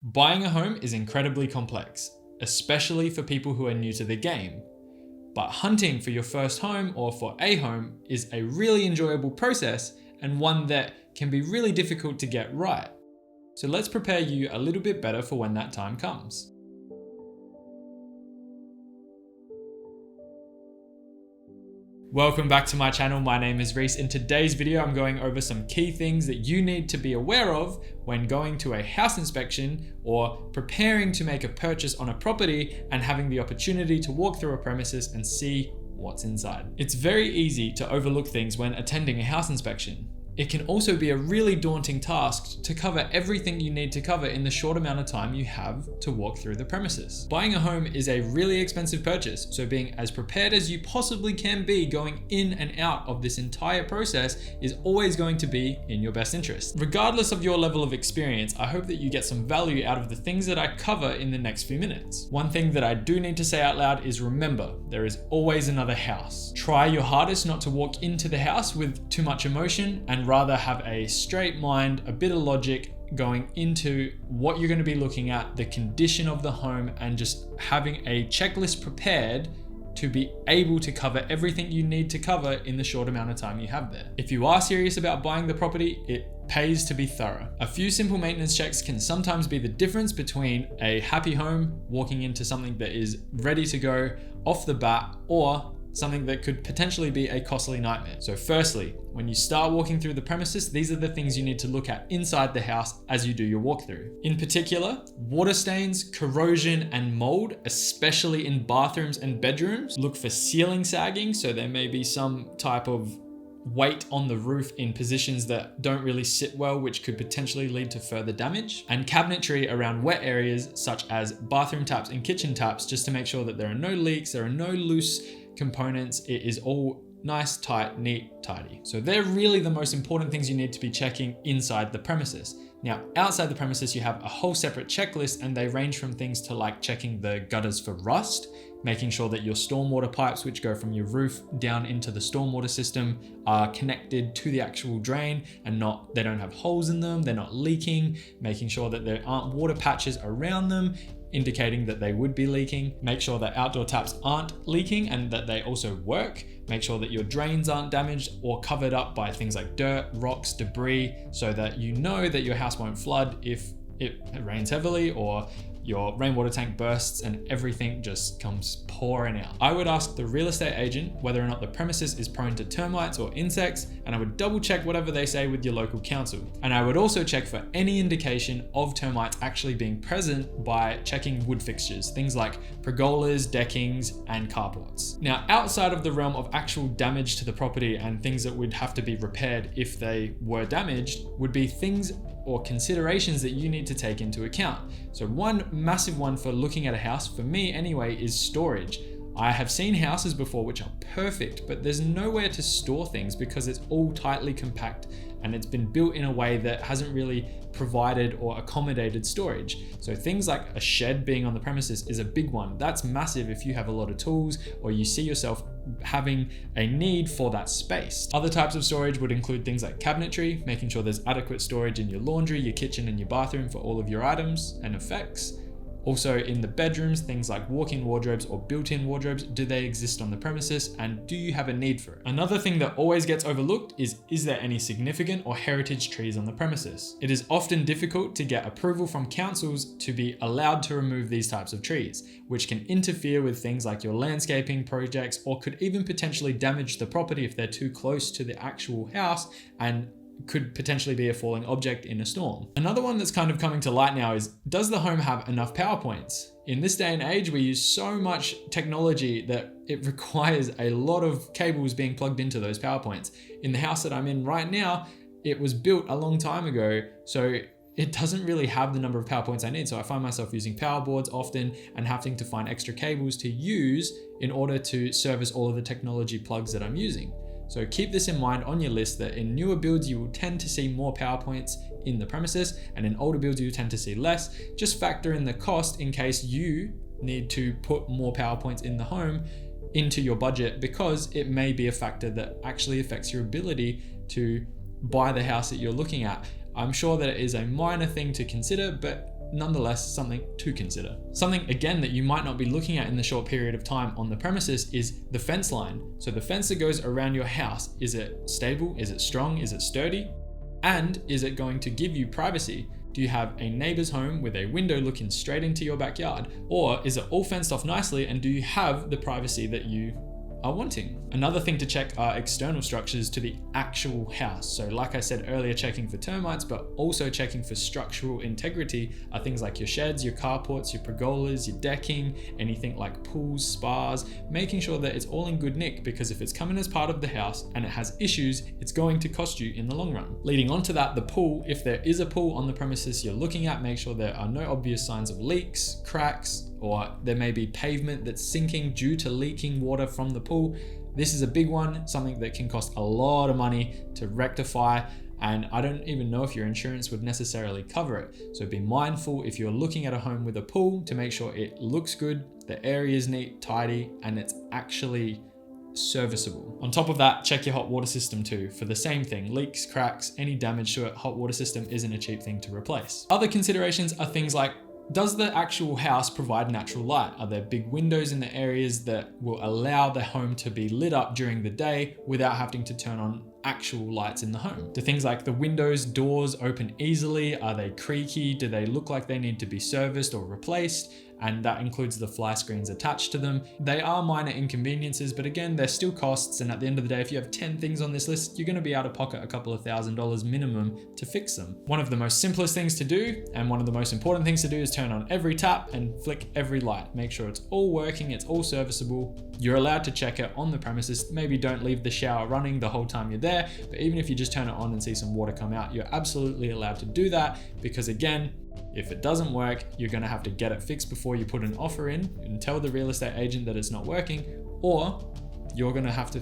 Buying a home is incredibly complex, especially for people who are new to the game. But hunting for your first home or for a home is a really enjoyable process and one that can be really difficult to get right. So let's prepare you a little bit better for when that time comes. Welcome back to my channel. My name is Reese. In today's video, I'm going over some key things that you need to be aware of when going to a house inspection or preparing to make a purchase on a property and having the opportunity to walk through a premises and see what's inside. It's very easy to overlook things when attending a house inspection. It can also be a really daunting task to cover everything you need to cover in the short amount of time you have to walk through the premises. Buying a home is a really expensive purchase, so being as prepared as you possibly can be going in and out of this entire process is always going to be in your best interest. Regardless of your level of experience, I hope that you get some value out of the things that I cover in the next few minutes. One thing that I do need to say out loud is remember, there is always another house. Try your hardest not to walk into the house with too much emotion and rather have a straight mind, a bit of logic going into what you're going to be looking at, the condition of the home, and just having a checklist prepared to be able to cover everything you need to cover in the short amount of time you have there. If you are serious about buying the property, it pays to be thorough. A few simple maintenance checks can sometimes be the difference between a happy home walking into something that is ready to go off the bat or something that could potentially be a costly nightmare. So firstly, when you start walking through the premises, these are the things you need to look at inside the house as you do your walkthrough. In particular, water stains, corrosion, and mold, especially in bathrooms and bedrooms. Look for ceiling sagging, so there may be some type of weight on the roof in positions that don't really sit well, which could potentially lead to further damage. And cabinetry around wet areas such as bathroom taps and kitchen taps, just to make sure that there are no leaks, there are no loose components, it is all nice, tight, neat, tidy. So they're really the most important things you need to be checking inside the premises. Now, outside the premises, you have a whole separate checklist, and they range from things to like checking the gutters for rust, making sure that your stormwater pipes, which go from your roof down into the stormwater system, are connected to the actual drain and they don't have holes in them, they're not leaking, making sure that there aren't water patches around them, indicating that they would be leaking. Make sure that outdoor taps aren't leaking and that they also work. Make sure that your drains aren't damaged or covered up by things like dirt, rocks, debris, so that you know that your house won't flood if it rains heavily or your rainwater tank bursts and everything just comes pouring out. I would ask the real estate agent whether or not the premises is prone to termites or insects, and I would double check whatever they say with your local council. And I would also check for any indication of termites actually being present by checking wood fixtures, things like pergolas, deckings, and carports. Now, outside of the realm of actual damage to the property and things that would have to be repaired if they were damaged, would be things or considerations that you need to take into account. So one massive one for looking at a house, for me anyway, is storage. I have seen houses before which are perfect, but there's nowhere to store things because it's all tightly compact and it's been built in a way that hasn't really provided or accommodated storage. So things like a shed being on the premises is a big one. That's massive if you have a lot of tools or you see yourself having a need for that space. Other types of storage would include things like cabinetry, making sure there's adequate storage in your laundry, your kitchen, and your bathroom for all of your items and effects. Also in the bedrooms, things like walk-in wardrobes or built-in wardrobes, do they exist on the premises and do you have a need for it? Another thing that always gets overlooked is there any significant or heritage trees on the premises? It is often difficult to get approval from councils to be allowed to remove these types of trees, which can interfere with things like your landscaping projects or could even potentially damage the property if they're too close to the actual house and could potentially be a falling object in a storm. Another one that's kind of coming to light now is, does the home have enough power points? In this day and age, we use so much technology that it requires a lot of cables being plugged into those power points. In the house that I'm in right now, it was built a long time ago, so it doesn't really have the number of power points I need. So I find myself using power boards often and having to find extra cables to use in order to service all of the technology plugs that I'm using. So keep this in mind on your list that in newer builds, you will tend to see more power points in the premises, and in older builds, you tend to see less. Just factor in the cost in case you need to put more power points in the home into your budget, because it may be a factor that actually affects your ability to buy the house that you're looking at. I'm sure that it is a minor thing to consider, but nonetheless something to consider. Something again that you might not be looking at in the short period of time on the premises is the fence line. So the fence that goes around your house, is it stable? Is it strong? Is it sturdy? And is it going to give you privacy? Do you have a neighbor's home with a window looking straight into your backyard? Or is it all fenced off nicely, and do you have the privacy that you are wanting? Another thing to check are external structures to the actual house. So like I said earlier, checking for termites, but also checking for structural integrity are things like your sheds, your carports, your pergolas, your decking, anything like pools, spas, making sure that it's all in good nick, because if it's coming as part of the house and it has issues, it's going to cost you in the long run. Leading on to that, the pool, if there is a pool on the premises you're looking at, make sure there are no obvious signs of leaks, cracks, or there may be pavement that's sinking due to leaking water from the pool. This is a big one, something that can cost a lot of money to rectify, and I don't even know if your insurance would necessarily cover it. So be mindful if you're looking at a home with a pool to make sure it looks good, the area is neat, tidy, and it's actually serviceable. On top of that, check your hot water system too for the same thing, leaks, cracks, any damage to it. Hot water system isn't a cheap thing to replace. Other considerations are things like, does the actual house provide natural light? Are there big windows in the areas that will allow the home to be lit up during the day without having to turn on actual lights in the home? Do things like the windows, doors open easily? Are they creaky? Do they look like they need to be serviced or replaced? And that includes the fly screens attached to them. They are minor inconveniences, but again, they're still costs. And at the end of the day, if you have 10 things on this list, you're gonna be out of pocket a couple of $1,000s minimum to fix them. One of the most simplest things to do, and one of the most important things to do, is turn on every tap and flick every light. Make sure it's all working, it's all serviceable. You're allowed to check it on the premises. Maybe don't leave the shower running the whole time you're there, but even if you just turn it on and see some water come out, you're absolutely allowed to do that, because again, if it doesn't work, you're gonna have to get it fixed before you put an offer in and tell the real estate agent that it's not working, or you're gonna have to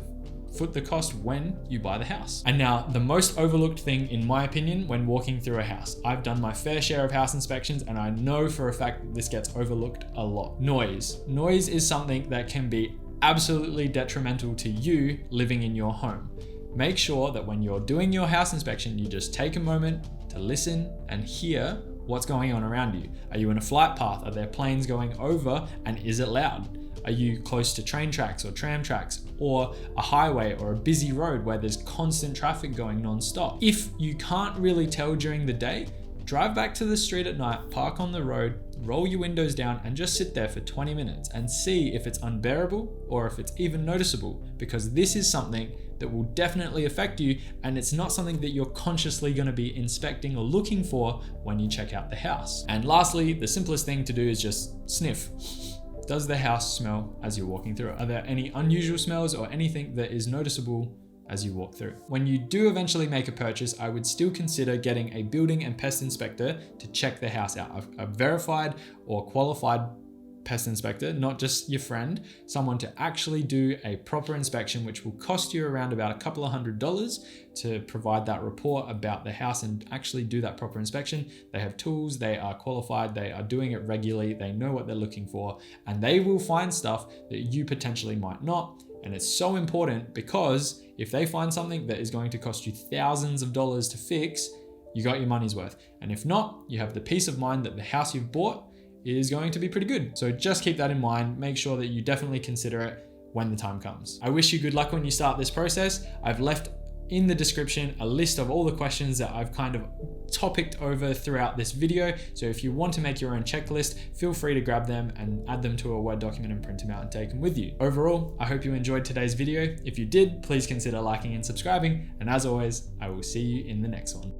foot the cost when you buy the house. And now, the most overlooked thing, in my opinion, when walking through a house. I've done my fair share of house inspections, and I know for a fact that this gets overlooked a lot. Noise. Noise is something that can be absolutely detrimental to you living in your home. Make sure that when you're doing your house inspection, you just take a moment to listen and hear what's going on around you. Are you in a flight path? Are there planes going over, and is it loud? Are you close to train tracks or tram tracks, or a highway or a busy road where there's constant traffic going non-stop? If you can't really tell during the day, drive back to the street at night, park on the road, roll your windows down, and just sit there for 20 minutes and see if it's unbearable or if it's even noticeable, because this is something that will definitely affect you, and it's not something that you're consciously going to be inspecting or looking for when you check out the house. And lastly, the simplest thing to do is just sniff. Does the house smell as you're walking through it? Are there any unusual smells or anything that is noticeable as you walk through? When you do eventually make a purchase, I would still consider getting a building and pest inspector to check the house out. A verified or qualified pest inspector, not just your friend, someone to actually do a proper inspection, which will cost you around about a couple of $100s to provide that report about the house and actually do that proper inspection. They have tools, they are qualified, they are doing it regularly, they know what they're looking for, and they will find stuff that you potentially might not. And it's so important, because if they find something that is going to cost you thousands of dollars to fix, you got your money's worth. And if not, you have the peace of mind that the house you've bought is going to be pretty good. So just keep that in mind. Make sure that you definitely consider it when the time comes. I wish you good luck when you start this process. I've left in the description a list of all the questions that I've kind of topicked over throughout this video. So if you want to make your own checklist, feel free to grab them and add them to a Word document and print them out and take them with you. Overall, I hope you enjoyed today's video. If you did, please consider liking and subscribing. And as always, I will see you in the next one.